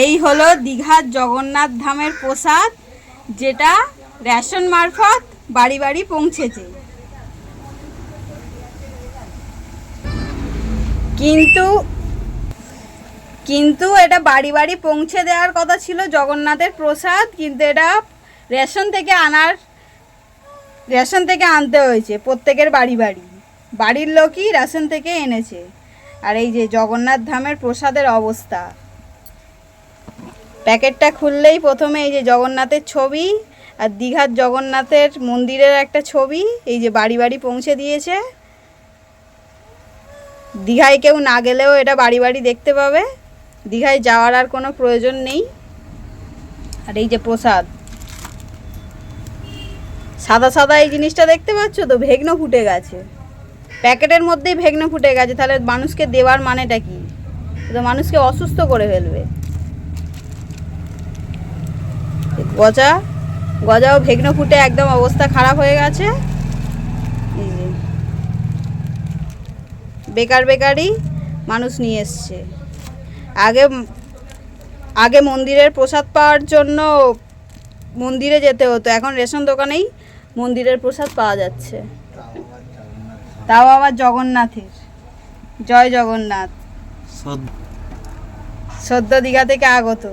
এই হলো দীঘার জগন্নাথ ধামের প্রসাদ, যেটা রেশন মারফত বাড়ি বাড়ি পৌঁছেছে। কিন্তু কিন্তু এটা বাড়ি বাড়ি পৌঁছে দেওয়ার কথা ছিল জগন্নাথের প্রসাদ, কিন্তু এটা রেশন থেকে আনতে হয়েছে প্রত্যেকের বাড়ি বাড়ি। বাড়ির লোকই রেশন থেকে এনেছে। আর এই যে জগন্নাথ ধামের প্রসাদের অবস্থা, প্যাকেটটা খুললেই প্রথমে এই যে জগন্নাথের ছবি আর দীঘার জগন্নাথের মন্দিরের একটা ছবি, এই যে বাড়ি বাড়ি পৌঁছে দিয়েছে। দীঘায় কেউ না গেলেও এটা বাড়ি বাড়ি দেখতে পাবে, দীঘায় যাওয়ার আর কোনো প্রয়োজন নেই। আর এই যে প্রসাদ, সাদা সাদা এই জিনিসটা দেখতে পাচ্ছ তো, ভেগ্ন ফুটে গেছে, প্যাকেটের মধ্যেই ভেগ্ন ফুটে গেছে। তাহলে মানুষকে দেওয়ার মানেটা কি? তো মানুষকে অসুস্থ করে ফেলবে। গজাও ভেগ্ন ফুটে একদম অবস্থা খারাপ হয়ে গেছে। এই যে বেকারই মানুষ নিয়ে এসছে। আগে মন্দিরের প্রসাদ পাওয়ার জন্য মন্দিরে যেতে হতো, এখন রেশন দোকানেই মন্দিরের প্রসাদ পাওয়া যাচ্ছে, তাও আবার জগন্নাথের। জয় জগন্নাথ। সদ্য দীঘা থেকে আগত।